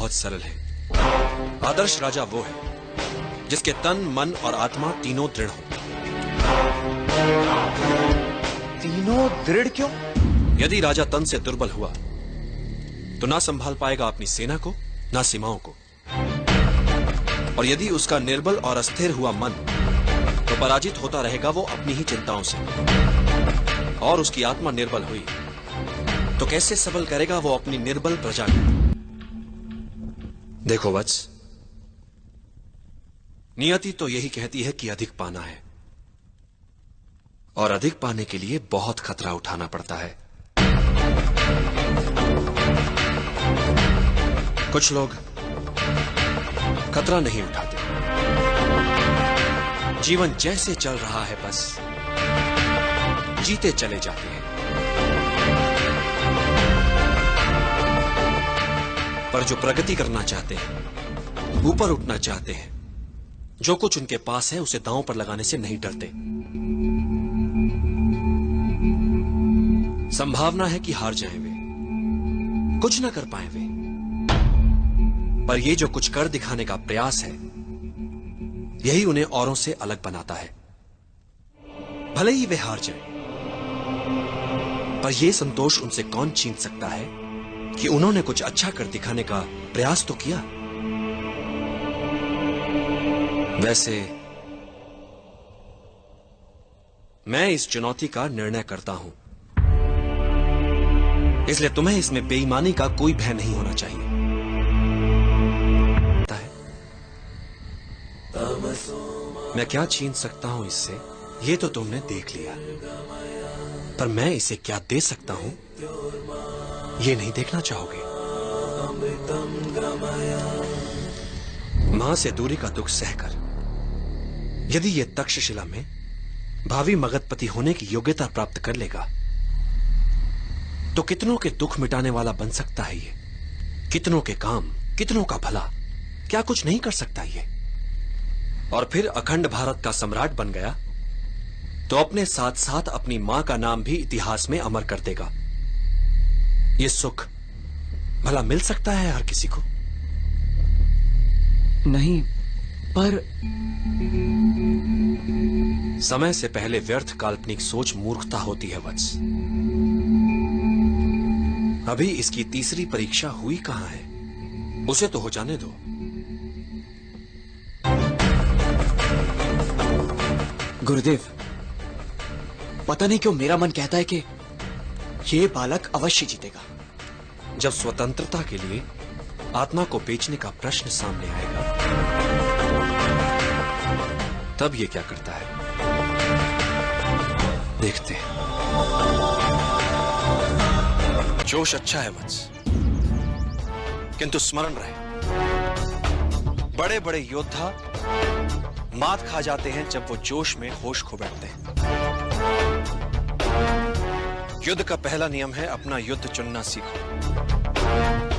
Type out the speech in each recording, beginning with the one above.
बहुत सरल है। आदर्श राजा वो है जिसके तन, मन और आत्मा तीनों दृढ़ हो। तीनों दृढ़ क्यों? यदि राजा तन से दुर्बल हुआ तो ना संभाल पाएगा अपनी सेना को, ना सीमाओं को। और यदि उसका निर्बल और अस्थिर हुआ मन, तो पराजित होता रहेगा वो अपनी ही चिंताओं से। और उसकी आत्मा निर्बल हुई तो कैसे सबल करेगा वो अपनी निर्बल प्रजा को। देखो वत्स, नियति तो यही कहती है कि अधिक पाना है, और अधिक पाने के लिए बहुत खतरा उठाना पड़ता है। कुछ लोग खतरा नहीं उठाते, जीवन जैसे चल रहा है बस जीते चले जाते हैं। पर जो प्रगति करना चाहते हैं, ऊपर उठना चाहते हैं, जो कुछ उनके पास है उसे दांव पर लगाने से नहीं डरते। संभावना है कि हार जाएं वे, कुछ ना कर पाए वे, पर ये जो कुछ कर दिखाने का प्रयास है, यही उन्हें औरों से अलग बनाता है। भले ही वे हार जाएं, पर यह संतोष उनसे कौन छीन सकता है कि उन्होंने कुछ अच्छा कर दिखाने का प्रयास तो किया। वैसे मैं इस चुनौती का निर्णय करता हूं, इसलिए तुम्हें इसमें बेईमानी का कोई भय नहीं होना चाहिए। मैं क्या छीन सकता हूं इससे, ये तो तुमने देख लिया, पर मैं इसे क्या दे सकता हूं, ये नहीं देखना चाहोगे। मां से दूरी का दुख सहकर यदि ये तक्षशिला में भावी मगधपति होने की योग्यता प्राप्त कर लेगा, तो कितनों के दुख मिटाने वाला बन सकता है ये। कितनों के काम, कितनों का भला, क्या कुछ नहीं कर सकता ये। और फिर अखंड भारत का सम्राट बन गया तो अपने साथ साथ अपनी मां का नाम भी इतिहास में अमर कर देगा। ये सुख भला मिल सकता है हर किसी को? नहीं, पर समय से पहले व्यर्थ काल्पनिक सोच मूर्खता होती है वत्स। अभी इसकी तीसरी परीक्षा हुई कहां है, उसे तो हो जाने दो। गुरुदेव, पता नहीं क्यों मेरा मन कहता है कि ये बालक अवश्य जीतेगा। जब स्वतंत्रता के लिए आत्मा को बेचने का प्रश्न सामने आएगा, तब ये क्या करता है, देखते हैं। जोश अच्छा है वत्स, किंतु स्मरण रहे, बड़े बड़े योद्धा मात खा जाते हैं जब वो जोश में होश खो बैठते हैं। युद्ध का पहला नियम है अपना युद्ध चुनना सीखो।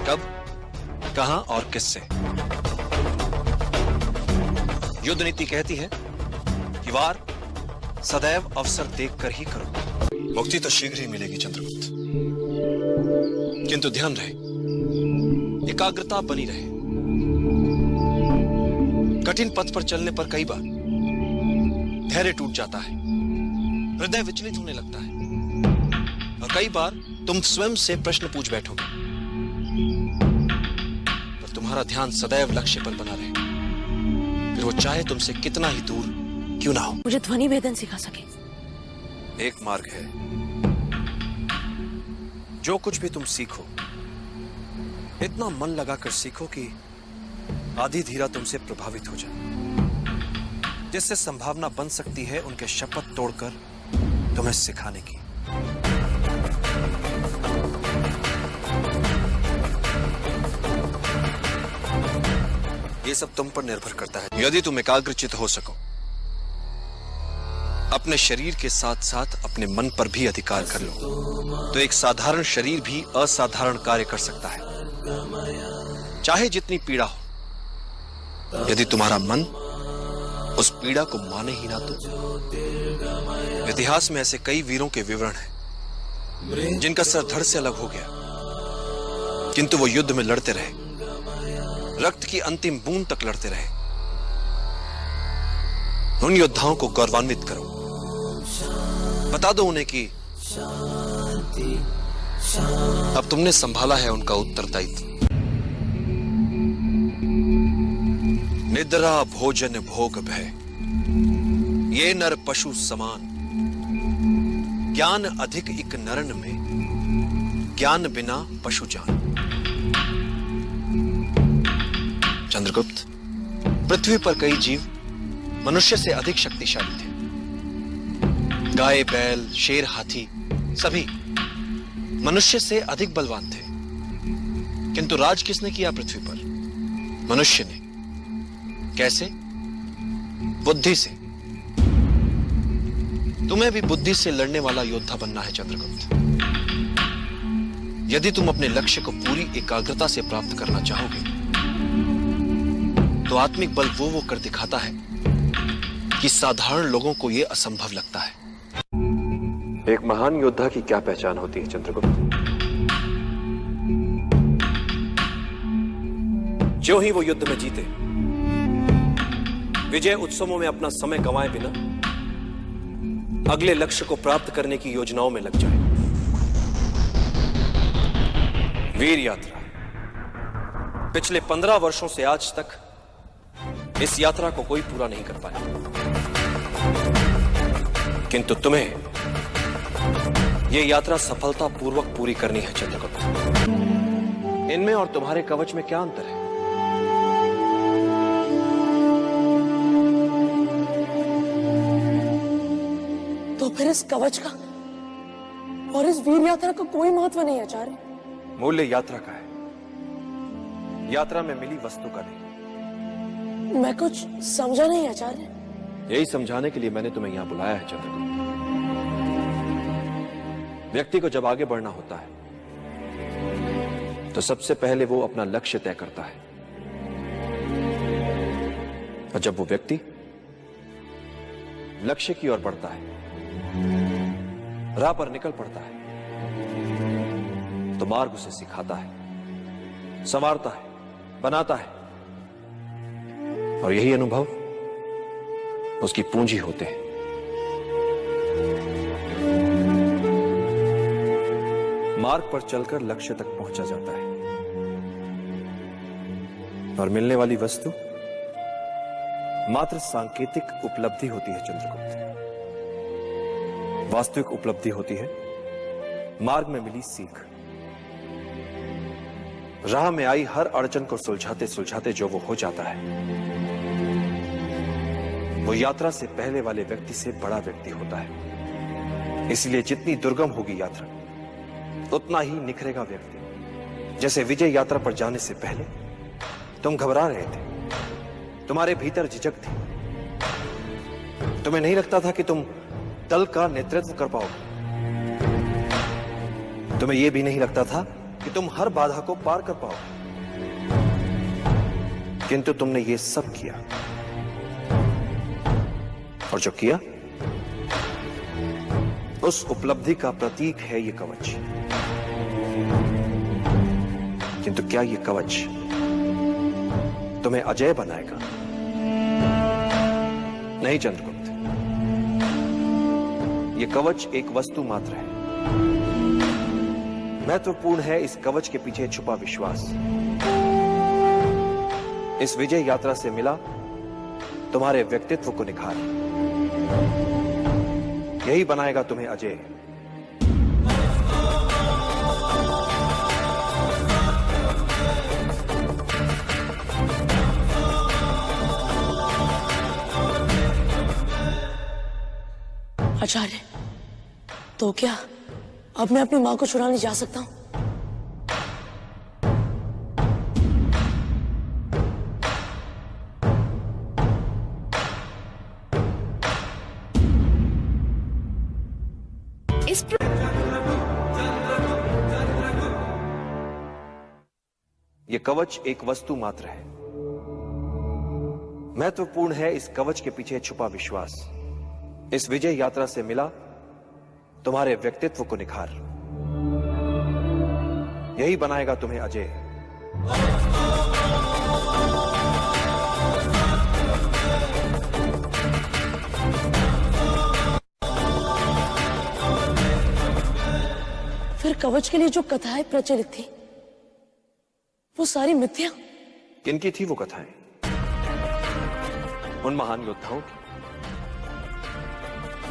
कब, कहां और किससे। युद्ध नीति कहती है कि वार सदैव अवसर देखकर ही करो। मुक्ति तो शीघ्र ही मिलेगी चंद्रगुप्त, किंतु ध्यान रहे, एकाग्रता बनी रहे। कठिन पथ पर चलने पर कई बार धैर्य टूट जाता है, हृदय विचलित होने लगता है, और कई बार तुम स्वयं से प्रश्न पूछ बैठोगे, पर तुम्हारा ध्यान सदैव लक्ष्य पर बना रहे, फिर वो चाहे तुमसे कितना ही दूर क्यों ना हो। मुझे ध्वनि भेदन सिखा सके। एक मार्ग है, जो कुछ भी तुम सीखो इतना मन लगाकर सीखो कि आधी धीरा तुमसे प्रभावित हो जाए, जिससे संभावना बन सकती है उनके शपथ तोड़कर तुम्हें सिखाने की। ये सब तुम पर निर्भर करता है। यदि तुम एकाग्रचित हो सको, अपने शरीर के साथ साथ अपने मन पर भी अधिकार कर लो, तो एक साधारण शरीर भी असाधारण कार्य कर सकता है, चाहे जितनी पीड़ा हो। यदि तुम्हारा मन उस पीड़ा को माने ही ना तो। इतिहास में ऐसे कई वीरों के विवरण हैं जिनका सर धड़ से अलग हो गया, किंतु वो युद्ध में लड़ते रहे, रक्त की अंतिम बूंद तक लड़ते रहे, उन योद्धाओं को गौरवान्वित करो। बता दो उन्हें कि अब तुमने संभाला है उनका उत्तरदायित्व। निद्रा भोजन भोग भय, ये नर पशु समान। ज्ञान अधिक इक नरन में, ज्ञान बिना पशु जान। चंद्रगुप्त, पृथ्वी पर कई जीव मनुष्य से अधिक शक्तिशाली थे। गाय, बैल, शेर, हाथी सभी मनुष्य से अधिक बलवान थे, किंतु राज किसने किया पृथ्वी पर? मनुष्य ने। कैसे? बुद्धि से। तुम्हें भी बुद्धि से लड़ने वाला योद्धा बनना है चंद्रगुप्त। यदि तुम अपने लक्ष्य को पूरी एकाग्रता से प्राप्त करना चाहोगे, तो आत्मिक बल वो कर दिखाता है कि साधारण लोगों को यह असंभव लगता है। एक महान योद्धा की क्या पहचान होती है चंद्रगुप्त? जो ही वो युद्ध में जीते, विजय उत्सवों में अपना समय गंवाए बिना अगले लक्ष्य को प्राप्त करने की योजनाओं में लग जाए। वीर यात्रा पिछले 15 वर्षों से आज तक इस यात्रा को कोई पूरा नहीं कर पाया, किंतु तुम्हें यह यात्रा सफलतापूर्वक पूरी करनी है चंद्रगुप्त। इनमें और तुम्हारे कवच में क्या अंतर है? तो फिर इस कवच का और इस वीर यात्रा का कोई महत्व नहीं आचार्य। मूल्य यात्रा का है, यात्रा में मिली वस्तु का नहीं। मैं कुछ समझा नहीं आचार्य। यही समझाने के लिए मैंने तुम्हें यहां बुलाया है चंद्रगुप्त। व्यक्ति को जब आगे बढ़ना होता है तो सबसे पहले वो अपना लक्ष्य तय करता है, और जब वो व्यक्ति लक्ष्य की ओर बढ़ता है, राह पर निकल पड़ता है, तो मार्ग उसे सिखाता है, संवारता है, बनाता है, और यही अनुभव उसकी पूंजी होते हैं। मार्ग पर चलकर लक्ष्य तक पहुंचा जाता है, और मिलने वाली वस्तु मात्र सांकेतिक उपलब्धि होती है चंद्रगुप्त। वास्तविक उपलब्धि होती है मार्ग में मिली सीख। राह में आई हर अड़चन को सुलझाते सुलझाते जो वो हो जाता है, वो यात्रा से पहले वाले व्यक्ति से बड़ा व्यक्ति होता है। इसलिए जितनी दुर्गम होगी यात्रा, उतना ही निखरेगा व्यक्ति। जैसे विजय यात्रा पर जाने से पहले तुम घबरा रहे थे, तुम्हारे भीतर झिझक थी, तुम्हें नहीं लगता था कि तुम दल का नेतृत्व कर पाओगे, तुम्हें यह भी नहीं लगता था कि तुम हर बाधा को पार कर पाओगे, किंतु तुमने ये सब किया, और जो किया उस उपलब्धि का प्रतीक है ये कवच। किंतु क्या ये कवच तुम्हें अजय बनाएगा? नहीं चंद्रगुप्त, ये कवच एक वस्तु मात्र है। महत्वपूर्ण है इस कवच के पीछे छुपा विश्वास। इस विजय यात्रा से मिला तुम्हारे व्यक्तित्व को निखार, यही बनाएगा तुम्हें अजय। आचार्य, तो क्या अब मैं अपनी मां को छुड़ाने जा सकता हूं? ये कवच एक वस्तु मात्र है। महत्वपूर्ण है इस कवच के पीछे छुपा विश्वास। इस विजय यात्रा से मिला तुम्हारे व्यक्तित्व को निखार, यही बनाएगा तुम्हें अजय। कवच के लिए जो कथाएं प्रचलित थी वो सारी मिथ्या। किनकी थी वो कथाएं? उन महान योद्धाओं की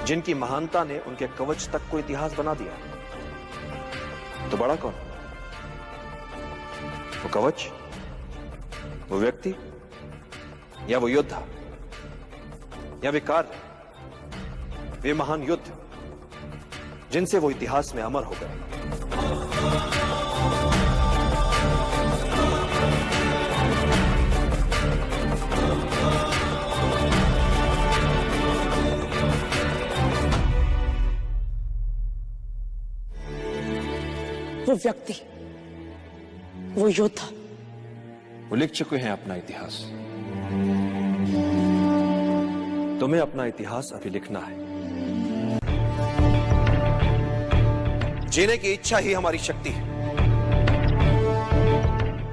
जिनकी महानता ने उनके कवच तक को इतिहास बना दिया। तो बड़ा कौन? वो कवच, वो व्यक्ति, या वो योद्धा, या वे कार्य, वे महान युद्ध जिनसे वो इतिहास में अमर हो गए। वो व्यक्ति, वो योद्धा, वो लिख चुके हैं अपना इतिहास। तुम्हें अपना इतिहास अभी लिखना है। जीने की इच्छा ही हमारी शक्ति है।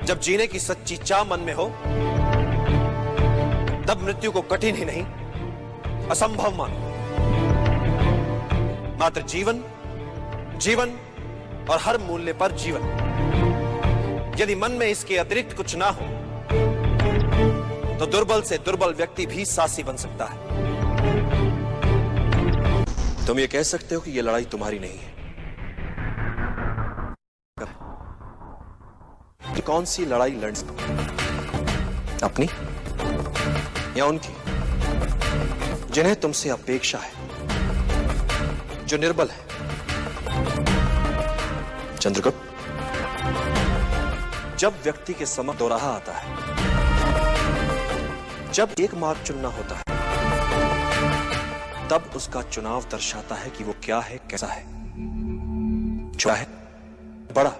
जब जीने की सच्ची चाह मन में हो तब मृत्यु को कठिन ही नहीं असंभव मानो। मात्र जीवन, जीवन और हर मूल्य पर जीवन। यदि मन में इसके अतिरिक्त कुछ ना हो तो दुर्बल से दुर्बल व्यक्ति भी साहसी बन सकता है। तुम ये कह सकते हो कि यह लड़ाई तुम्हारी नहीं है। कौन सी लड़ाई लड़ सकते? अपनी या उनकी जिन्हें तुमसे अपेक्षा है, जो निर्बल है? चंद्रगुप्त, जब व्यक्ति के समक्ष दोराहा आता है, जब एक मार्ग चुनना होता है, तब उसका चुनाव दर्शाता है कि वो क्या है, कैसा है। छोटा है, बड़ा,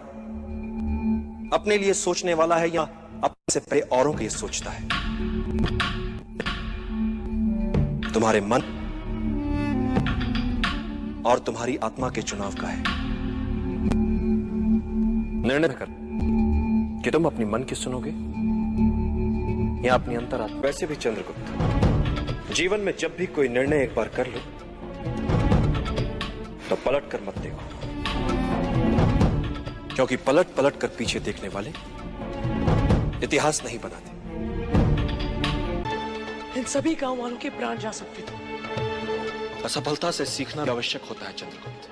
अपने लिए सोचने वाला है या अपने से पहले औरों के लिए सोचता है। तुम्हारे मन और तुम्हारी आत्मा के चुनाव का है। निर्णय कर कि तुम अपनी मन की सुनोगे या अपनी अंतरात्मा। वैसे भी चंद्रगुप्त, जीवन में जब भी कोई निर्णय एक बार कर लो तो पलट कर मत देखो, क्योंकि पलट पलट कर पीछे देखने वाले इतिहास नहीं बनाते। इन सभी गांव वालों के प्राण जा सकते थे। असफलता से सीखना आवश्यक होता है चंद्रगुप्त।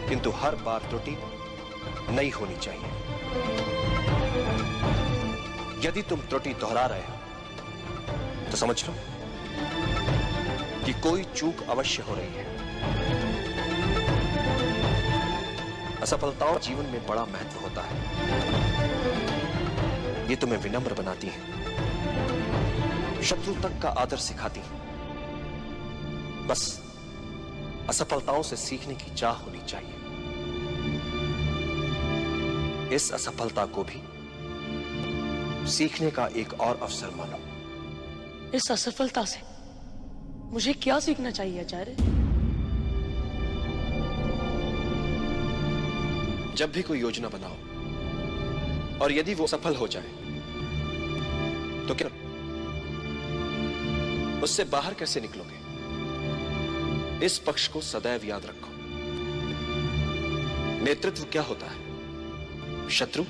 किंतु हर बार त्रुटि नहीं होनी चाहिए। यदि तुम त्रुटि दोहरा रहे हो तो समझ लो कि कोई चूक अवश्य हो रही है। असफलताओं जीवन में बड़ा महत्व होता है। ये तुम्हें विनम्र बनाती है, शत्रु तक का आदर सिखाती है। बस असफलताओं से सीखने की चाह होनी चाहिए। इस असफलता को भी सीखने का एक और अवसर मानो। इस असफलता से मुझे क्या सीखना चाहिए आचार्य? जब भी कोई योजना बनाओ और यदि वो सफल हो जाए तो क्या उससे बाहर कैसे निकलोगे? इस पक्ष को सदैव याद रखो। नेतृत्व क्या होता है? शत्रु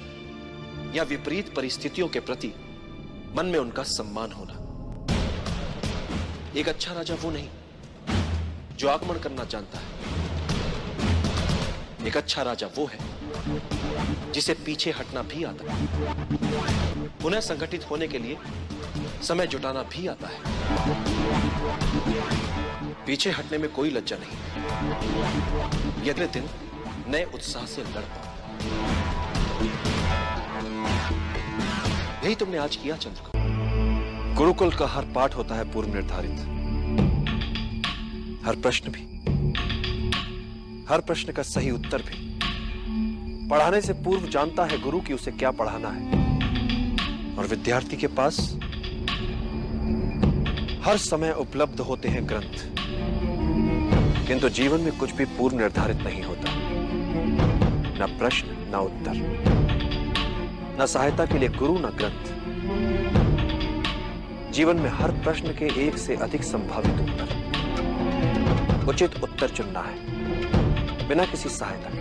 या विपरीत परिस्थितियों के प्रति मन में उनका सम्मान होना। एक अच्छा राजा वो नहीं जो आक्रमण करना जानता है। एक अच्छा राजा वो है जिसे पीछे हटना भी आता है, पुनः संगठित होने के लिए समय जुटाना भी आता है। पीछे हटने में कोई लज्जा नहीं। अगले दिन नए उत्साह से लड़ पाओ। यही तुमने आज किया चंद्रगुप्त। गुरुकुल का हर पाठ होता है पूर्व निर्धारित, हर प्रश्न भी, हर प्रश्न का सही उत्तर भी। पढ़ाने से पूर्व जानता है गुरु कि उसे क्या पढ़ाना है, और विद्यार्थी के पास हर समय उपलब्ध होते हैं ग्रंथ। किंतु जीवन में कुछ भी पूर्व निर्धारित नहीं होता, न प्रश्न न उत्तर, न सहायता के लिए गुरु न ग्रंथ। जीवन में हर प्रश्न के एक से अधिक संभावित उत्तर, उचित उत्तर चुनना है बिना किसी सहायता के।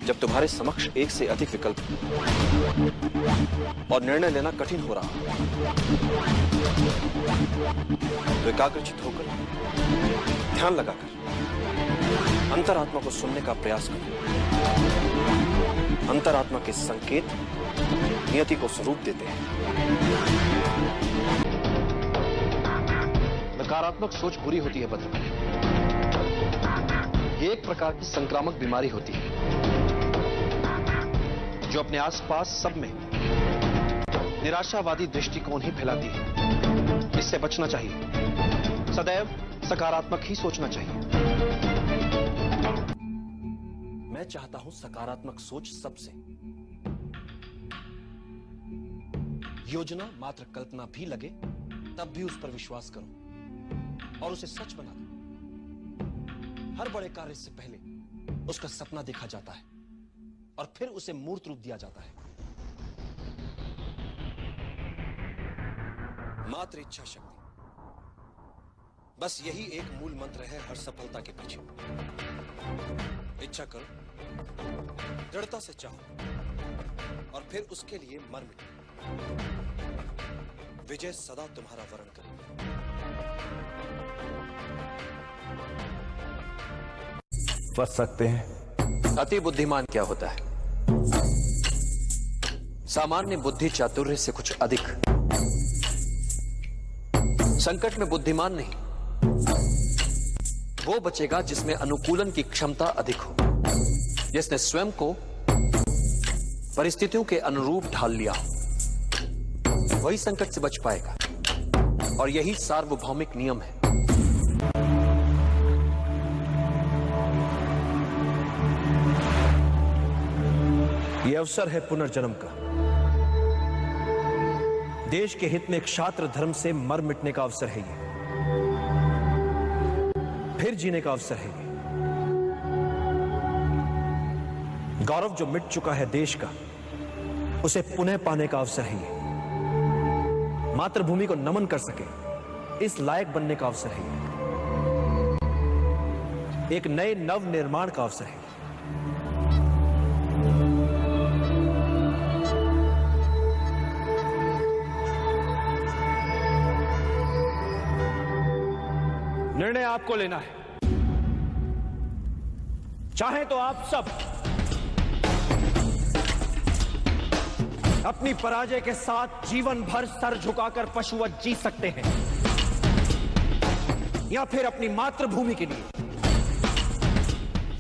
जब तुम्हारे समक्ष एक से अधिक विकल्प और निर्णय लेना कठिन हो रहा तो एकाग्रचित होकर, ध्यान लगाकर अंतरात्मा को सुनने का प्रयास करो। अंतरात्मा के संकेत नियति को स्वरूप देते हैं। नकारात्मक सोच बुरी होती है भद्रकाली। ये एक प्रकार की संक्रामक बीमारी होती है जो अपने आसपास सब में निराशावादी दृष्टिकोण ही फैलाती है। इससे बचना चाहिए। सदैव सकारात्मक ही सोचना चाहिए। मैं चाहता हूं सकारात्मक सोच सबसे। योजना मात्र कल्पना भी लगे तब भी उस पर विश्वास करो और उसे सच बना दो। हर बड़े कार्य से पहले उसका सपना देखा जाता है और फिर उसे मूर्त रूप दिया जाता है। मात्र इच्छा शक्ति, बस यही एक मूल मंत्र है हर सफलता के पीछे। इच्छा करो, दृढ़ता से चाहो और फिर उसके लिए मर मिटो। विजय सदा तुम्हारा वरण करेगी। बच सकते हैं। अति बुद्धिमान क्या होता है? सामान्य बुद्धि चातुर्य से कुछ अधिक। संकट में बुद्धिमान नहीं, वो बचेगा जिसमें अनुकूलन की क्षमता अधिक हो, जिसने स्वयं को परिस्थितियों के अनुरूप ढाल लिया हो, वही संकट से बच पाएगा। और यही सार्वभौमिक नियम है। यह अवसर है पुनर्जन्म का। देश के हित में क्षात्र धर्म से मर मिटने का अवसर है ये। फिर जीने का अवसर है ये। गौरव जो मिट चुका है देश का, उसे पुनः पाने का अवसर है ये। मातृभूमि को नमन कर सके इस लायक बनने का अवसर है ये। एक नए नव निर्माण का अवसर है। निर्णय आपको लेना है। चाहे तो आप सब अपनी पराजय के साथ जीवन भर सर झुकाकर पशुवत जी सकते हैं, या फिर अपनी मातृभूमि के लिए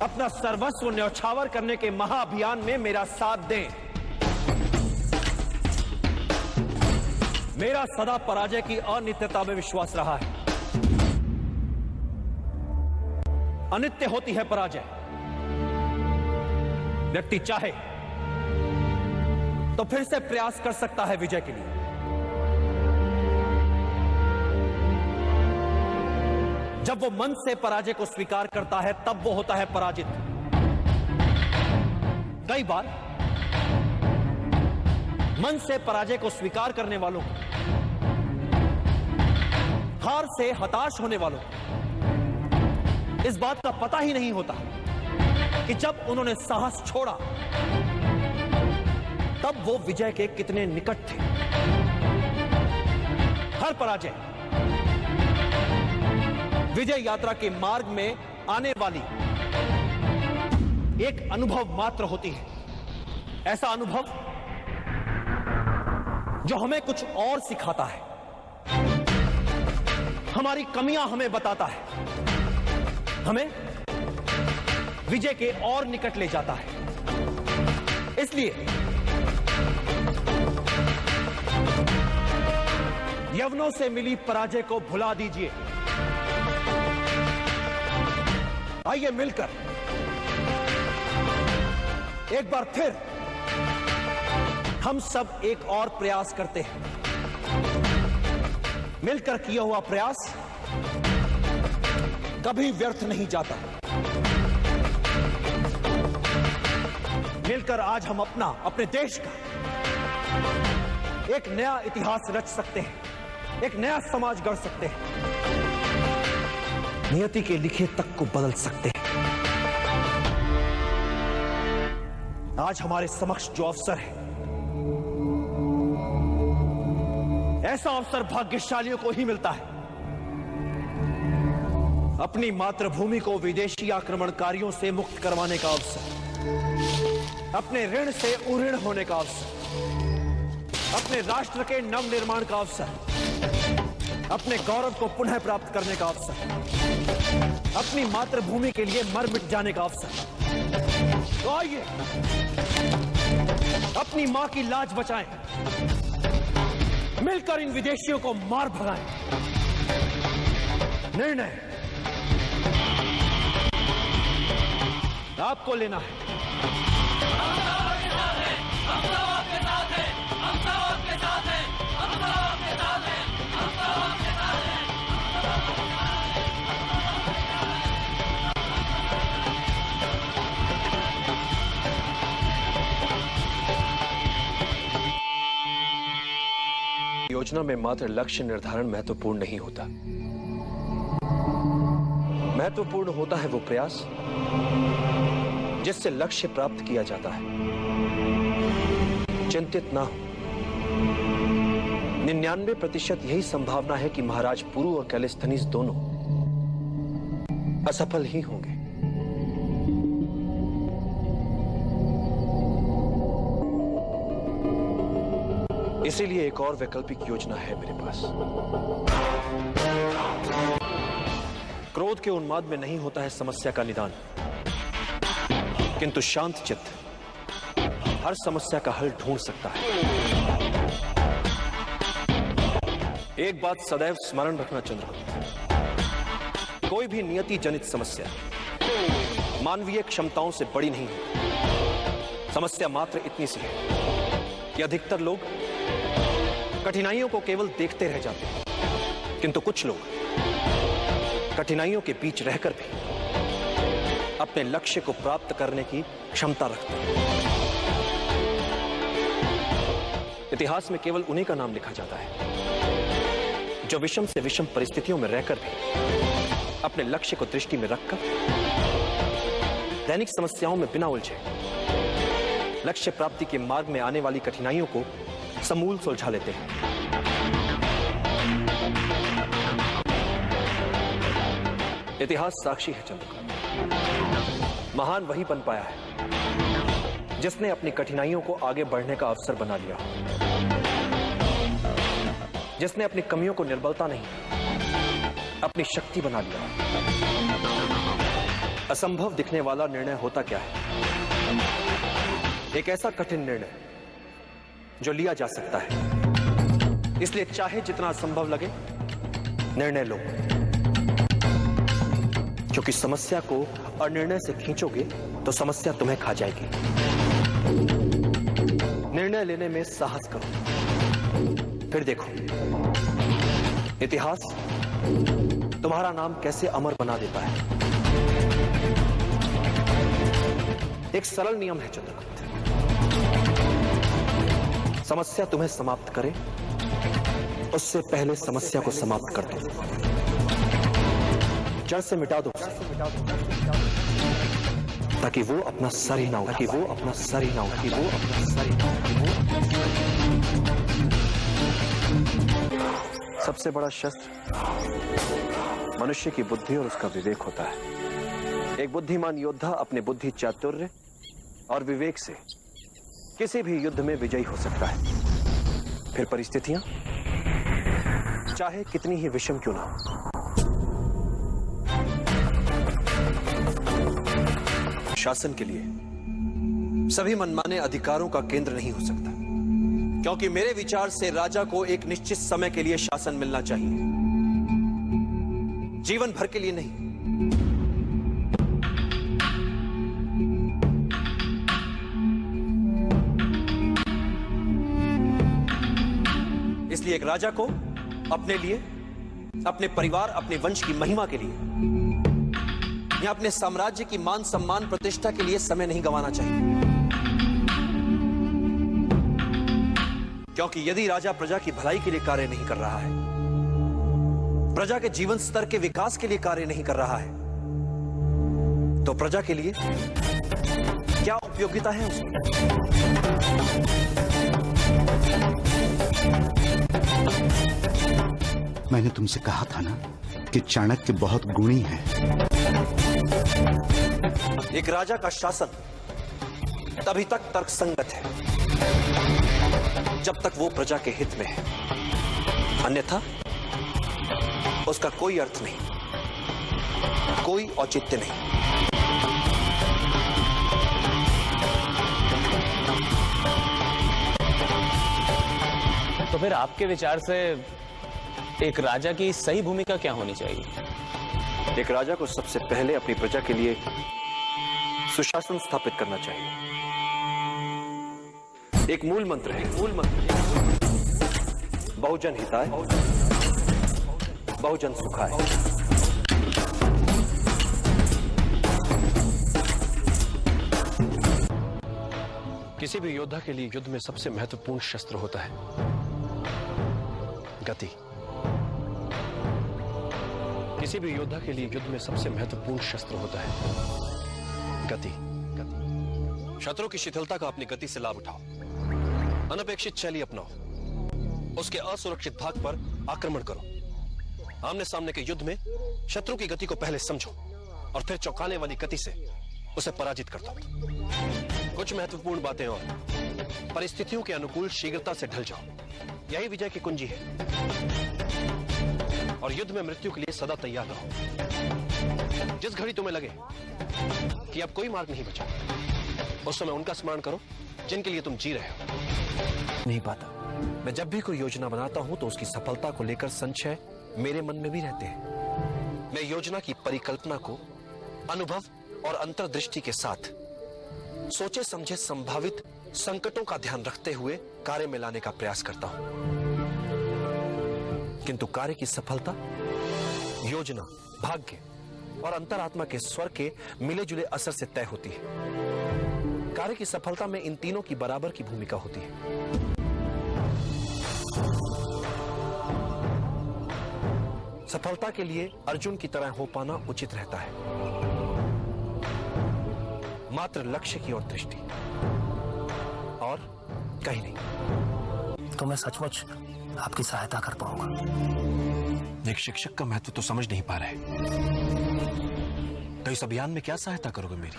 अपना सर्वस्व न्यौछावर करने के महाअभियान में मेरा साथ दें। मेरा सदा पराजय की अनित्यता में विश्वास रहा है। अनित्य होती है पराजय। व्यक्ति चाहे तो फिर से प्रयास कर सकता है विजय के लिए। जब वो मन से पराजय को स्वीकार करता है तब वो होता है पराजित। कई बार मन से पराजय को स्वीकार करने वालों को, हार से हताश होने वालों को इस बात का पता ही नहीं होता कि जब उन्होंने साहस छोड़ा तब वो विजय के कितने निकट थे। हर पराजय विजय यात्रा के मार्ग में आने वाली एक अनुभव मात्र होती है। ऐसा अनुभव जो हमें कुछ और सिखाता है, हमारी कमियां हमें बताता है, हमें विजय के और निकट ले जाता है। इसलिए यवनों से मिली पराजय को भुला दीजिए। आइए मिलकर एक बार फिर हम सब एक और प्रयास करते हैं। मिलकर किया हुआ प्रयास कभी व्यर्थ नहीं जाता। मिलकर आज हम अपने देश का एक नया इतिहास रच सकते हैं, एक नया समाज गढ़ सकते हैं, नियति के लिखे तक को बदल सकते हैं। आज हमारे समक्ष जो अवसर है, ऐसा अवसर भाग्यशालियों को ही मिलता है। अपनी मातृभूमि को विदेशी आक्रमणकारियों से मुक्त करवाने का अवसर, अपने ऋण से उऋण होने का अवसर, अपने राष्ट्र के नवनिर्माण का अवसर, अपने गौरव को पुनः प्राप्त करने का अवसर, अपनी मातृभूमि के लिए मर मिट जाने का अवसर। तो आइए अपनी मां की लाज बचाएं, मिलकर इन विदेशियों को मार भगाएं। निर्णय आपको लेना है। योजना में मात्र लक्ष्य निर्धारण महत्वपूर्ण नहीं होता। महत्वपूर्ण होता है वो प्रयास जिससे लक्ष्य प्राप्त किया जाता है। चिंतित ना हो, 99% यही संभावना है कि महाराज पुरु और कैलिस्थनीज दोनों असफल ही होंगे। इसीलिए एक और वैकल्पिक योजना है मेरे पास। क्रोध के उन्माद में नहीं होता है समस्या का निदान, किंतु शांत चित्त हर समस्या का हल ढूंढ सकता है। एक बात सदैव स्मरण रखना चंद्रगुप्त, कोई भी नियति जनित समस्या मानवीय क्षमताओं से बड़ी नहीं है। समस्या मात्र इतनी सी है कि अधिकतर लोग कठिनाइयों को केवल देखते रह जाते हैं, किंतु कुछ लोग कठिनाइयों के बीच रहकर भी अपने लक्ष्य को प्राप्त करने की क्षमता रखते हैं। इतिहास में केवल उन्हीं का नाम लिखा जाता है जो विषम से विषम परिस्थितियों में रहकर भी अपने लक्ष्य को दृष्टि में रखकर दैनिक समस्याओं में बिना उलझे लक्ष्य प्राप्ति के मार्ग में आने वाली कठिनाइयों को समूल सुलझा लेते हैं। इतिहास साक्षी है चंद्रगुप्त, महान वही बन पाया है जिसने अपनी कठिनाइयों को आगे बढ़ने का अवसर बना लिया, जिसने अपनी कमियों को निर्बलता नहीं अपनी शक्ति बना लिया। असंभव दिखने वाला निर्णय होता क्या है? एक ऐसा कठिन निर्णय जो लिया जा सकता है। इसलिए चाहे जितना असंभव लगे, निर्णय लो, क्योंकि समस्या को अनिर्णय से खींचोगे तो समस्या तुम्हें खा जाएगी। निर्णय लेने में साहस करो, फिर देखो इतिहास तुम्हारा नाम कैसे अमर बना देता है। एक सरल नियम है चंद्रगुप्त, समस्या तुम्हें समाप्त करे उससे पहले समस्या को समाप्त कर दो, जड़ से मिटा दो, ताकि वो अपना सर ही ना हो, ताकि वो अपना सर ही ना हो, ताकि वो अपना सर ही ना हो। सबसे बड़ा शस्त्र मनुष्य की बुद्धि और उसका विवेक होता है। एक बुद्धिमान योद्धा अपने बुद्धि, चातुर्य और विवेक से किसी भी युद्ध में विजयी हो सकता है, फिर परिस्थितियां चाहे कितनी ही विषम क्यों ना हो। शासन के लिए सभी मनमाने अधिकारों का केंद्र नहीं हो सकता, क्योंकि मेरे विचार से राजा को एक निश्चित समय के लिए शासन मिलना चाहिए, जीवन भर के लिए नहीं। इसलिए एक राजा को अपने लिए, अपने परिवार, अपने वंश की महिमा के लिए या अपने साम्राज्य की मान सम्मान प्रतिष्ठा के लिए समय नहीं गंवाना चाहिए। क्योंकि यदि राजा प्रजा की भलाई के लिए कार्य नहीं कर रहा है, प्रजा के जीवन स्तर के विकास के लिए कार्य नहीं कर रहा है, तो प्रजा के लिए क्या उपयोगिता है उसकी? मैंने तुमसे कहा था ना कि चाणक्य बहुत गुणी है। एक राजा का शासन तभी तक तर्कसंगत है जब तक वो प्रजा के हित में है, अन्यथा उसका कोई अर्थ नहीं, कोई औचित्य नहीं। तो फिर आपके विचार से एक राजा की सही भूमिका क्या होनी चाहिए? एक राजा को सबसे पहले अपनी प्रजा के लिए सुशासन स्थापित करना चाहिए। एक मूल मंत्र है, बहुजन हिताय, बहुजन सुखाय। किसी भी योद्धा के लिए युद्ध में सबसे महत्वपूर्ण शस्त्र होता है गति। किसी भी योद्धा के लिए युद्ध में सबसे महत्वपूर्ण शस्त्र होता है गति। शत्रु की शिथिलता का अपनी गति से लाभ उठाओ, अनपेक्षित शैली अपनाओ, उसके असुरक्षित भाग पर आक्रमण करो। आमने सामने के युद्ध में शत्रु की गति को पहले समझो और फिर चौंकाने वाली गति से उसे पराजित कर दो। कुछ महत्वपूर्ण बातें और परिस्थितियों के अनुकूल शीघ्रता से ढल जाओ, यही विजय की कुंजी है। और युद्ध में मृत्यु के लिए सदा तैयार रहो। जिस घड़ी तुम्हें लगे कि अब कोई मार्ग नहीं बचा, उस समय उनका स्मरण करो जिनके लिए तुम जी रहे हो। नहीं पाता, मैं जब भी कोई योजना बनाता हूं तो उसकी सफलता को लेकर संशय मेरे मन में भी रहते हैं। मैं योजना की परिकल्पना को अनुभव और अंतर्दृष्टि के साथ सोचे समझे संभावित संकटों का ध्यान रखते हुए कार्य में लाने का प्रयास करता हूं, किंतु कार्य की सफलता योजना, भाग्य और अंतरात्मा के स्वर के मिले जुले असर से तय होती है। कार्य की सफलता में इन तीनों की बराबर की भूमिका होती है। सफलता के लिए अर्जुन की तरह हो पाना उचित रहता है, मात्र लक्ष्य की ओर दृष्टि और कहीं नहीं। तो मैं सचमुच आपकी सहायता कर पाऊंगा। एक शिक्षक का महत्व तो समझ नहीं पा रहे, तो इस अभियान में क्या सहायता करोगे मेरी?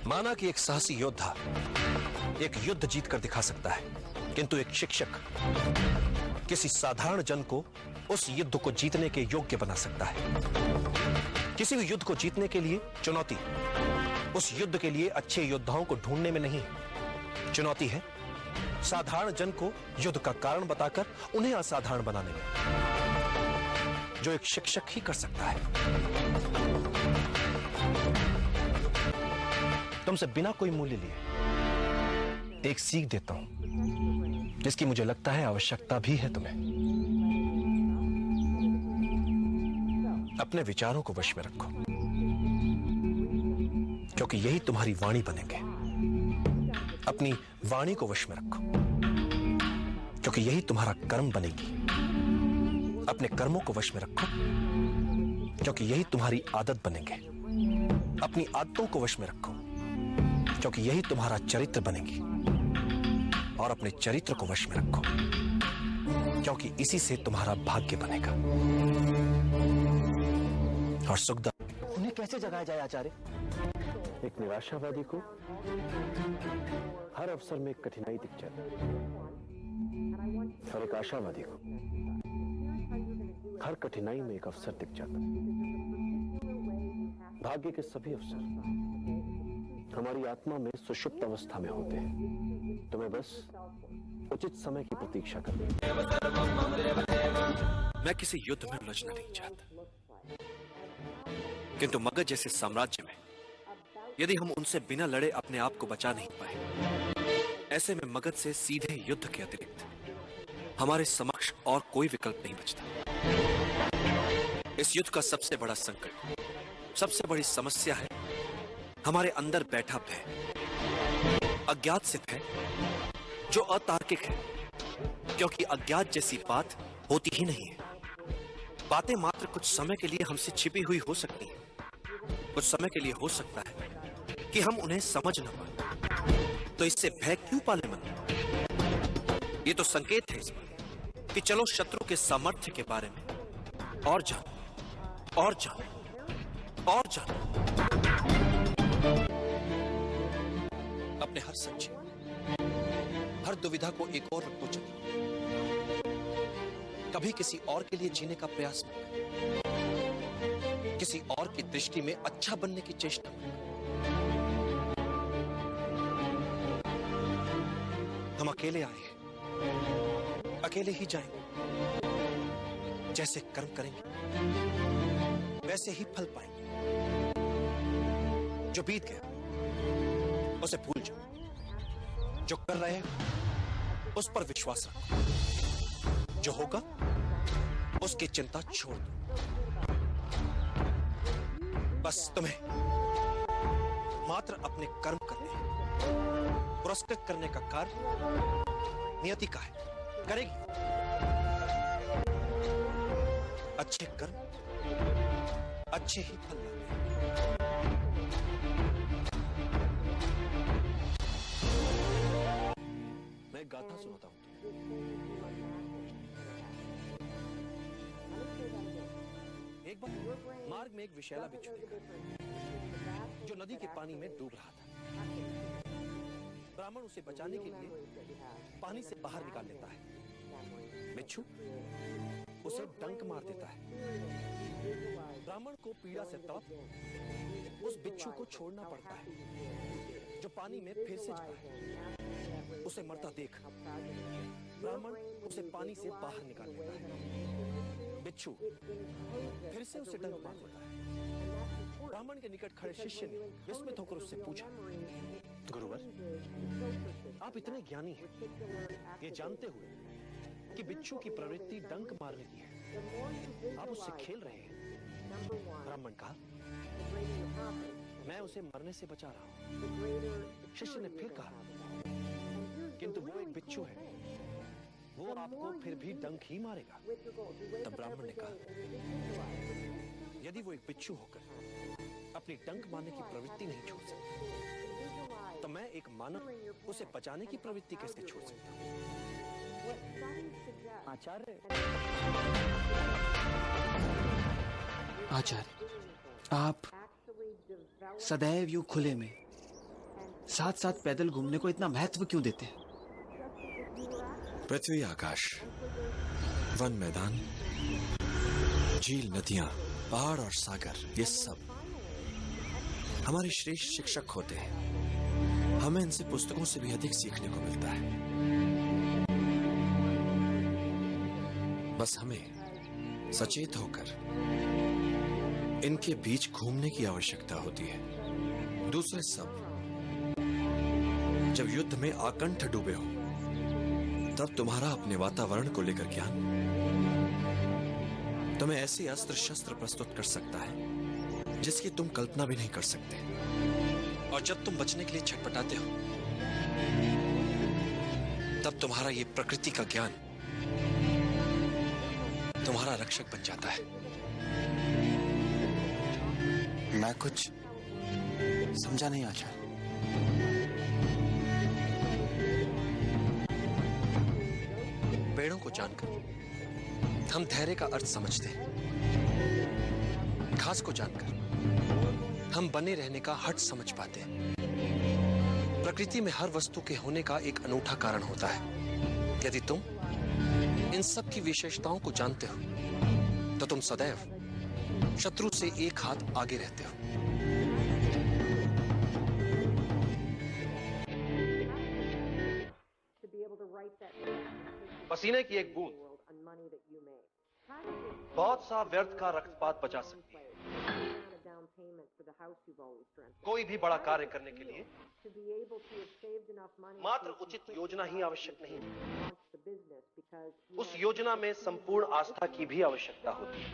माना कि एक साहसी योद्धा एक युद्ध जीतकर दिखा सकता है, किंतु एक शिक्षक किसी साधारण जन को उस युद्ध को जीतने के योग्य बना सकता है। किसी भी युद्ध को जीतने के लिए चुनौती उस युद्ध के लिए अच्छे योद्धाओं को ढूंढने में नहीं है, चुनौती है साधारण जन को युद्ध का कारण बताकर उन्हें असाधारण बनाने में, जो एक शिक्षक ही कर सकता है। तुमसे बिना कोई मूल्य लिए एक सीख देता हूं, जिसकी मुझे लगता है आवश्यकता भी है तुम्हें। अपने विचारों को वश में रखो, क्योंकि यही तुम्हारी वाणी बनेंगे। अपनी वाणी को वश में रखो, क्योंकि यही तुम्हारा कर्म बनेगी। अपने कर्मों को वश में रखो, क्योंकि यही तुम्हारी आदत बनेंगे। अपनी आदतों को वश में रखो, क्योंकि यही तुम्हारा चरित्र बनेगी। और अपने चरित्र को वश में रखो, क्योंकि इसी से तुम्हारा भाग्य बनेगा। और सुखदा, उन्हें कैसे जगाया जाए आचार्य? एक निराशावादी को हर अवसर में एक कठिनाई दिख जाती है, और एक आशावादी को हर कठिनाई में एक अवसर दिख जाता है। भाग्य के सभी अवसर हमारी आत्मा में सुषुप्त अवस्था में होते हैं। तुम्हें बस उचित समय की प्रतीक्षा करनी है। मैं किसी युद्ध में उलझना नहीं चाहता, किंतु मगध जैसे साम्राज्य में यदि हम उनसे बिना लड़े अपने आप को बचा नहीं पाए, ऐसे में मगध से सीधे युद्ध के अतिरिक्त हमारे समक्ष और कोई विकल्प नहीं बचता। इस युद्ध का सबसे बड़ा संकट, सबसे बड़ी समस्या है हमारे अंदर बैठा भय, अज्ञात से भय जो अतार्किक है, क्योंकि अज्ञात जैसी बात होती ही नहीं है। बातें मात्र कुछ समय के लिए हमसे छिपी हुई हो सकती हैं, कुछ समय के लिए हो सकता है कि हम उन्हें समझ न पाए, तो इससे भय क्यों पाले मन? ये तो संकेत है इस बात कि चलो शत्रु के सामर्थ्य के बारे में और जानो, और जानो, और जानो। अपने हर संशय, हर दुविधा को एक और रखो चलो। कभी किसी और के लिए जीने का प्रयास मत करो, किसी और की दृष्टि में अच्छा बनने की चेष्टा मत करो। हम अकेले आए हैं, अकेले ही जाएंगे। जैसे कर्म करेंगे वैसे ही फल पाएंगे। जो बीत गया उसे भूल जाओ, जो कर रहे हो उस पर विश्वास रखो, जो होगा उसकी चिंता छोड़ दो। बस तुम्हें मात्र अपने कर्म करने हैं। पुरस्कृत करने का कार्य नियति का है, करेगी। अच्छे कर्म अच्छे ही फल लाते हैं। मैं गाथा सुनाता हूं। एक बार मार्ग में एक विषैला बिच्छू देखा जो नदी के पानी में डूब रहा था। ब्राह्मण उसे बचाने के लिए पानी से बाहर निकाल लेता है। बिच्छू उसे डंक मार देता है। ब्राह्मण को पीड़ा से तड़प उस बिच्छू को छोड़ना पड़ता है जो पानी में फिर से जाता है। उसे मरता देख ब्राह्मण उसे पानी से बाहर निकाल लेता है। बिच्छू फिर से उसे डंक मार देता है। ब्राह्मण के निकट खड़े शिष्य ने विस्मित होकर उससे पूछा, गुरुवर, आप इतने ज्ञानी हैं, ये जानते हुए कि बिच्छू की प्रवृत्ति डंक मारने की है, आप उससे खेल रहे हैं। ब्राह्मण कहा, मैं उसे मरने से बचा रहा हूं। शिष्य ने फिर कहा, किंतु वो एक बिच्छू है, वो आपको फिर भी डंक ही मारेगा। तब ब्राह्मण ने कहा, यदि वो एक बिच्छू होकर अपनी डंक मारने की प्रवृत्ति नहीं छोड़ सकता, तो मैं एक मानव उसे बचाने की प्रवृत्ति कैसे छोड़ सकता हूं? आचार्य, आचार्य, आप सदैव यूं खुले में साथ साथ पैदल घूमने को इतना महत्व क्यों देते हैं? पृथ्वी, आकाश, वन, मैदान, झील, नदियां, पहाड़ और सागर, ये सब हमारे श्रेष्ठ शिक्षक होते हैं। हमें इनसे पुस्तकों से भी अधिक सीखने को मिलता है। बस हमें सचेत होकर इनके बीच घूमने की आवश्यकता होती है। दूसरे सब जब युद्ध में आकंठ डूबे हो, तब तुम्हारा अपने वातावरण को लेकर ज्ञान तुम्हें ऐसे अस्त्र शस्त्र प्रस्तुत कर सकता है जिसकी तुम कल्पना भी नहीं कर सकते। और जब तुम बचने के लिए छटपटाते हो, तब तुम्हारा ये प्रकृति का ज्ञान तुम्हारा रक्षक बन जाता है। मैं कुछ समझा नहीं आचार्य। पेड़ों को जानकर हम धैर्य का अर्थ समझते हैं। घास को जानकर हम बने रहने का हट समझ पाते हैं। प्रकृति में हर वस्तु के होने का एक अनूठा कारण होता है। यदि तुम इन सब की विशेषताओं को जानते हो, तो तुम सदैव शत्रु से एक हाथ आगे रहते हो। पसीने की एक बूंद बहुत सा व्यर्थ का रक्तपात बचा सकती है। कोई भी बड़ा कार्य करने के लिए मात्र उचित योजना ही आवश्यक नहीं, उस योजना में संपूर्ण आस्था की भी आवश्यकता होती है।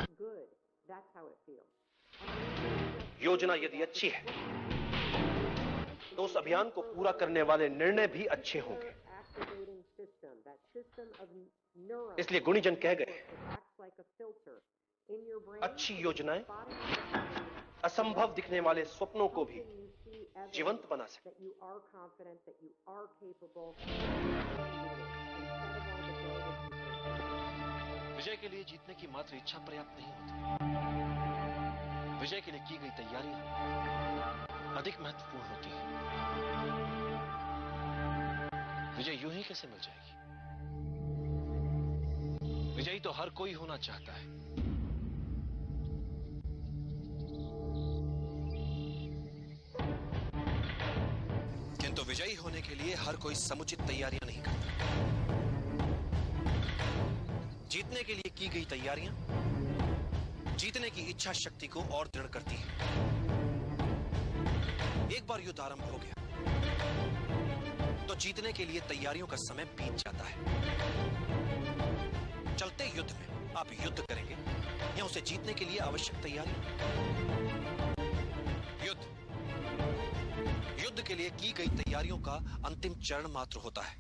योजना यदि अच्छी है तो उस अभियान को पूरा करने वाले निर्णय भी अच्छे होंगे। इसलिए गुणीजन कह गए, अच्छी योजनाएं असंभव दिखने वाले स्वप्नों को भी जीवंत बना सकते। विजय के लिए जीतने की मात्र इच्छा पर्याप्त नहीं होती। विजय के लिए की गई तैयारियां अधिक महत्वपूर्ण होती है। विजय यूं ही कैसे मिल जाएगी? विजयी तो हर कोई होना चाहता है। किंतु विजयी होने के लिए हर कोई समुचित तैयारियां नहीं करता। जीतने के लिए की गई तैयारियां जीतने की इच्छा शक्ति को और दृढ़ करती है। एक बार युद्ध आरंभ हो गया तो जीतने के लिए तैयारियों का समय बीत जाता है। चलते युद्ध में आप युद्ध करेंगे या उसे जीतने के लिए आवश्यक तैयारी? युद्ध के लिए की गई तैयारियों का अंतिम चरण मात्र होता है,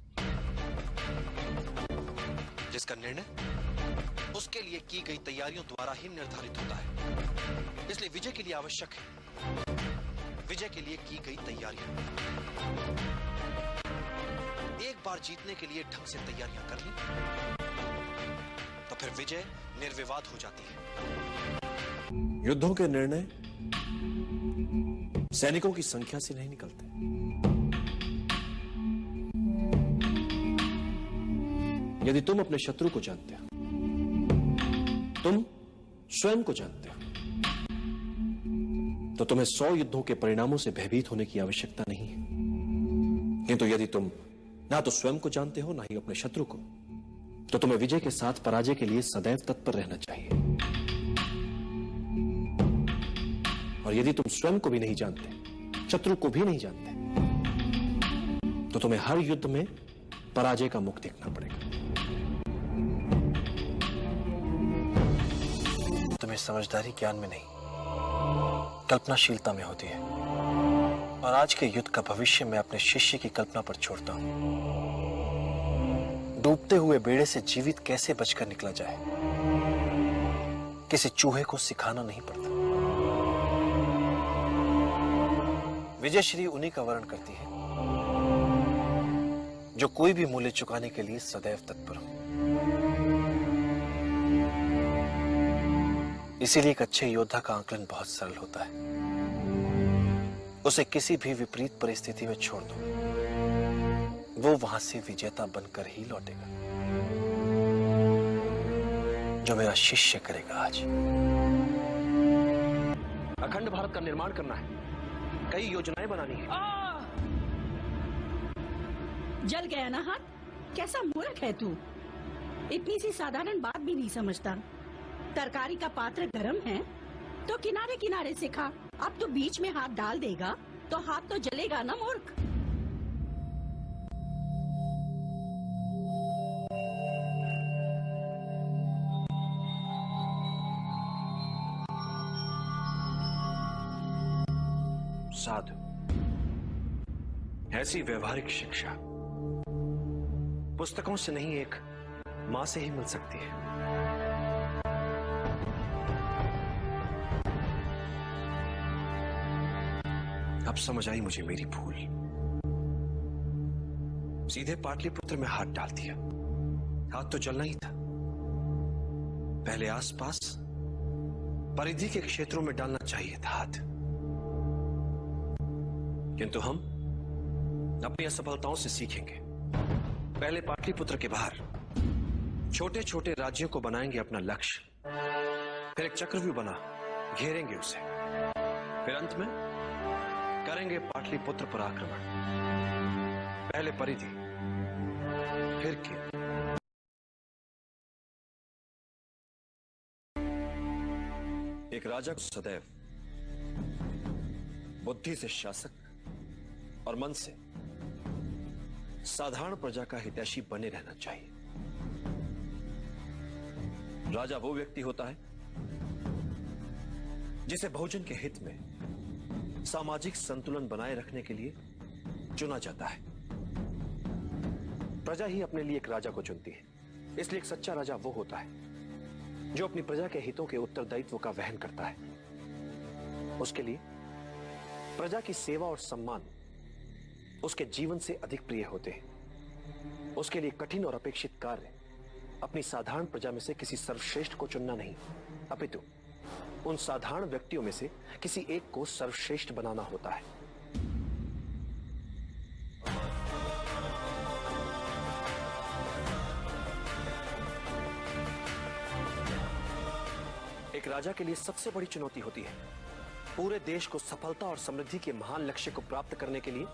जिसका निर्णय उसके लिए की गई तैयारियों द्वारा ही निर्धारित होता है। इसलिए विजय के लिए आवश्यक है विजय के लिए की गई तैयारियां। एक बार जीतने के लिए ढंग से तैयारियां कर ली तो फिर विजय निर्विवाद हो जाती है। युद्धों के निर्णय सैनिकों की संख्या से नहीं निकलते। यदि तुम अपने शत्रु को जानते हो, तुम स्वयं को जानते हो, तो तुम्हें 100 युद्धों के परिणामों से भयभीत होने की आवश्यकता नहीं है। किंतु यदि तुम ना तो स्वयं को जानते हो ना ही अपने शत्रु को, तो तुम्हें विजय के साथ पराजय के लिए सदैव तत्पर रहना चाहिए। और यदि तुम स्वयं को भी नहीं जानते, शत्रु को भी नहीं जानते, तो तुम्हें हर युद्ध में पराजय का मुख देखना पड़ेगा। तुम्हें समझदारी ज्ञान में नहीं, कल्पनाशीलता में होती है। और आज के युद्ध का भविष्य मैं अपने शिष्य की कल्पना पर छोड़ता हूं। डूबते हुए बेड़े से जीवित कैसे बचकर निकला जाए, किसी चूहे को सिखाना नहीं पड़ता। विजय श्री उन्हीं का वर्ण करती है जो कोई भी मूल्य चुकाने के लिए सदैव तत्पर हो। इसीलिए एक अच्छे योद्धा का आकलन बहुत सरल होता है। उसे किसी भी विपरीत परिस्थिति में छोड़ दो, वो वहां से विजेता बनकर ही लौटेगा। जो मेरा शिष्य करेगा आज। अखंड भारत का निर्माण करना है, कई योजनाएं बनानी है। जल गया ना हाथ? कैसा मूर्ख है तू, इतनी सी साधारण बात भी नहीं समझता। तरकारी का पात्र गरम है तो किनारे किनारे से खा। अब तो बीच में हाथ डाल देगा तो हाथ तो जलेगा ना मूर्ख। साधु, ऐसी व्यवहारिक शिक्षा पुस्तकों से नहीं, एक मां से ही मिल सकती है। अब समझ आई मुझे मेरी भूल। सीधे पाटलिपुत्र में हाथ डाल दिया। हाथ तो जलना ही था। पहले आसपास परिधि के क्षेत्रों में डालना चाहिए था हाथ। किंतु हम अपनी असफलताओं से सीखेंगे। पहले पाटलिपुत्र के बाहर छोटे छोटे राज्यों को बनाएंगे अपना लक्ष्य, फिर एक चक्रव्यूह बना घेरेंगे उसे, फिर अंत में करेंगे पाटलिपुत्र पर आक्रमण। पहले परिधि, फिर केंद्र। एक राजा को सदैव बुद्धि से शासक और मन से साधारण प्रजा का हितैषी बने रहना चाहिए। राजा वो व्यक्ति होता है जिसे बहुजन के हित में सामाजिक संतुलन बनाए रखने के लिए चुना जाता है। प्रजा ही अपने लिए एक राजा को चुनती है। इसलिए एक सच्चा राजा वो होता है जो अपनी प्रजा के हितों के उत्तरदायित्व का वहन करता है। उसके लिए प्रजा की सेवा और सम्मान उसके जीवन से अधिक प्रिय होते हैं। उसके लिए कठिन और अपेक्षित कार्य अपनी साधारण प्रजा में से किसी सर्वश्रेष्ठ को चुनना नहीं, अपितु उन साधारण व्यक्तियों में से किसी एक को सर्वश्रेष्ठ बनाना होता है। एक राजा के लिए सबसे बड़ी चुनौती होती है पूरे देश को सफलता और समृद्धि के महान लक्ष्य को प्राप्त करने के लिए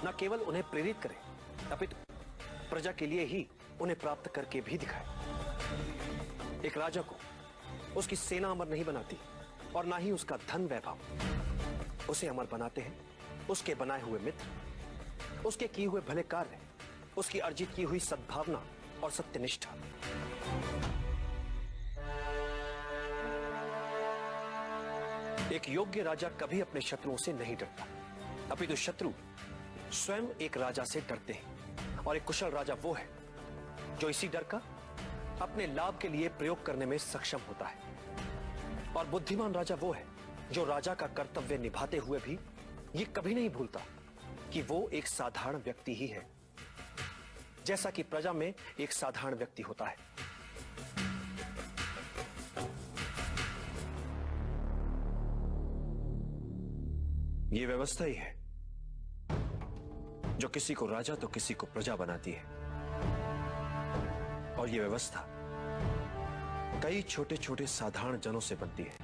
न केवल उन्हें प्रेरित करे, अपितु प्रजा के लिए ही उन्हें प्राप्त करके भी दिखाए। एक राजा को उसकी सेना अमर नहीं बनाती और ना ही उसका धन वैभव। उसे अमर बनाते हैं उसके बनाए हुए मित्र, उसके किए हुए भले कार्य, उसकी अर्जित की हुई सद्भावना और सत्यनिष्ठा। एक योग्य राजा कभी अपने शत्रुओं से नहीं डरता, अपितु शत्रु स्वयं एक राजा से डरते हैं। और एक कुशल राजा वो है जो इसी डर का अपने लाभ के लिए प्रयोग करने में सक्षम होता है। और बुद्धिमान राजा वो है जो राजा का कर्तव्य निभाते हुए भी ये कभी नहीं भूलता कि वो एक साधारण व्यक्ति ही है, जैसा कि प्रजा में एक साधारण व्यक्ति होता है। ये व्यवस्था ही है जो किसी को राजा तो किसी को प्रजा बनाती है। और ये व्यवस्था कई छोटे छोटे साधारण जनों से बनती है।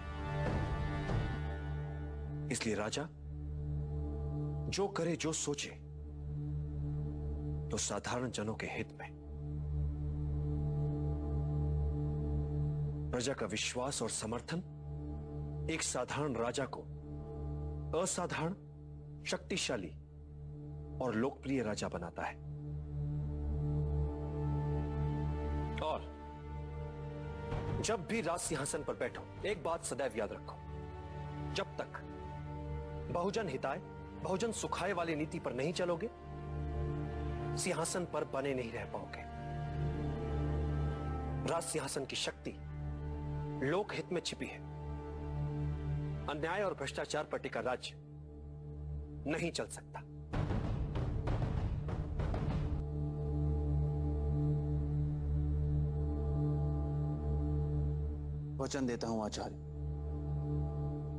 इसलिए राजा जो करे जो सोचे तो साधारण जनों के हित में। प्रजा का विश्वास और समर्थन एक साधारण राजा को असाधारण, शक्तिशाली और लोकप्रिय राजा बनाता है। और जब भी राज सिंहासन पर बैठो, एक बात सदैव याद रखो, जब तक बहुजन हिताय बहुजन सुखाय वाली नीति पर नहीं चलोगे, सिंहासन पर बने नहीं रह पाओगे। राज सिंहासन की शक्ति लोकहित में छिपी है। अन्याय और भ्रष्टाचार पर टिका राज्य नहीं चल सकता। वचन देता हूं आचार्य,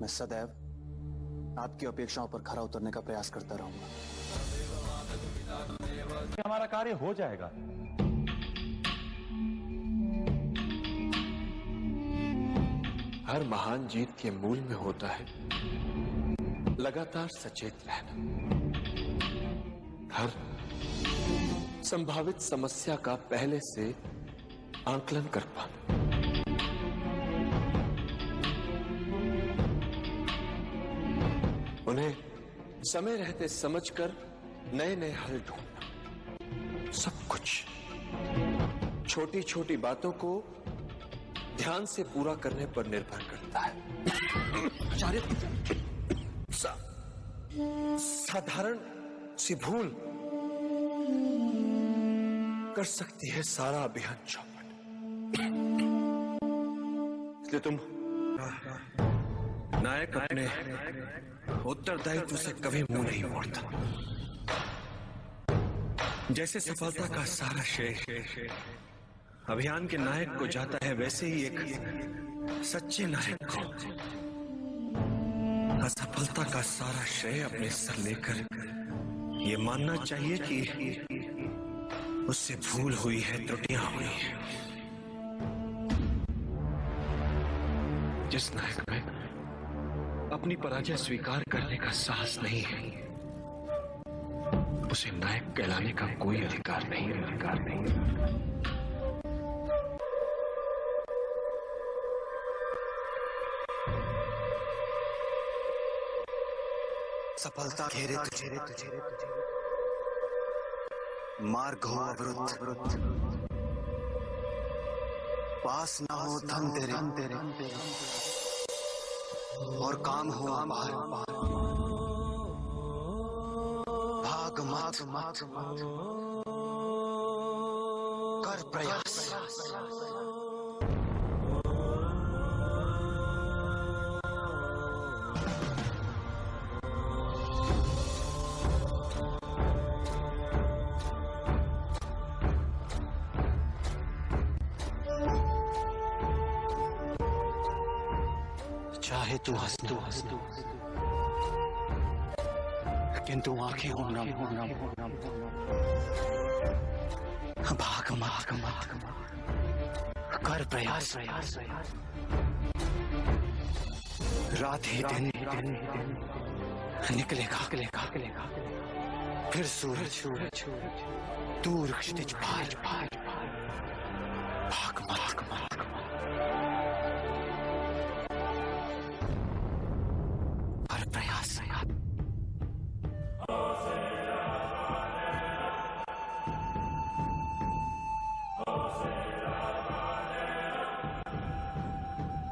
मैं सदैव आपकी अपेक्षाओं पर खरा उतरने का प्रयास करता रहूंगा। हमारा कार्य हो जाएगा। हर महान जीत के मूल में होता है लगातार सचेत रहना, हर संभावित समस्या का पहले से आंकलन कर पाना। उन्हें समय रहते समझकर नए नए हल ढूंढना। सब कुछ छोटी छोटी बातों को ध्यान से पूरा करने पर निर्भर करता है। आचार्य, साधारण सी भूल कर सकती है सारा अभियान चौपट। इसलिए तुम नायक अपने उत्तरदायित्व से कभी मुंह नहीं मोड़ता। जैसे सफलता का सारा श्रेय अभियान के नायक को जाता है, वैसे ही एक सच्चे नायक को असफलता का सारा श्रेय अपने सर लेकर ये मानना चाहिए कि उससे भूल हुई है, त्रुटियां हुई हैं। जिस नायक में अपनी पराजय स्वीकार करने का साहस नहीं है, उसे नायक कहलाने का कोई अधिकार नहीं। सफलता घेरे तुझे, मार्ग हो अवरुद्ध, पास ना हो धन तेरे, और काम हो अपार, भाग मत कर प्रयास। चाहे तू हंस किंतु आंखें होना भाग मत कर प्रयास। रात ही दिन निकलेगा फिर सूरज दूर क्षितिज पार भाग मत कर प्रयास।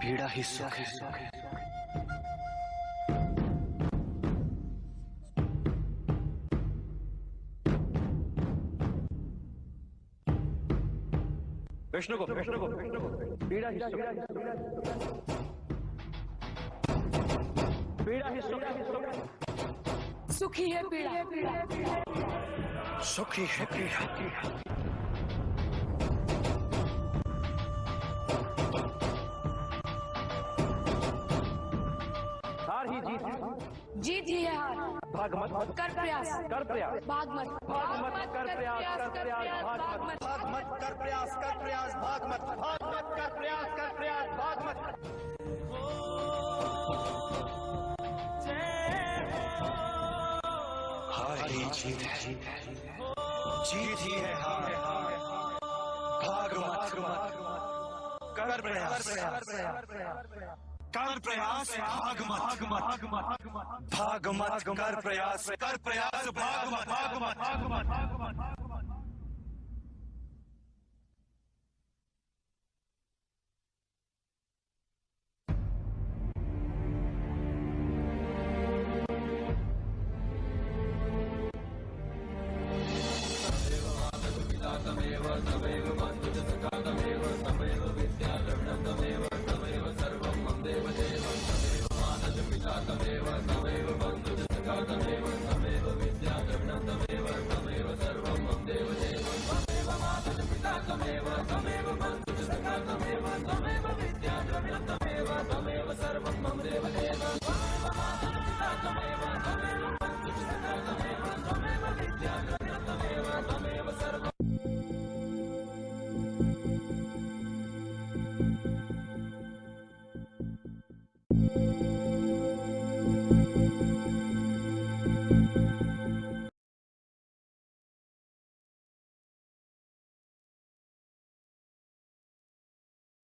पीड़ा ही सुख है। विष्णु को पीड़ा ही सुख है। पीड़ा ही सुख है। सुखी है पीड़ा, सुखी है पीड़ा। हार ही जीत ही है हार। भाग मत कर प्रयास भाग मत कर प्रयास भाग मत कर प्रयास भाग मत भाग मत। हार ही जीत है, जीत ही है हार। भाग मत कर प्रयास भाग मत कर प्रयास भाग मत। तमेव सर्वं मम देव देव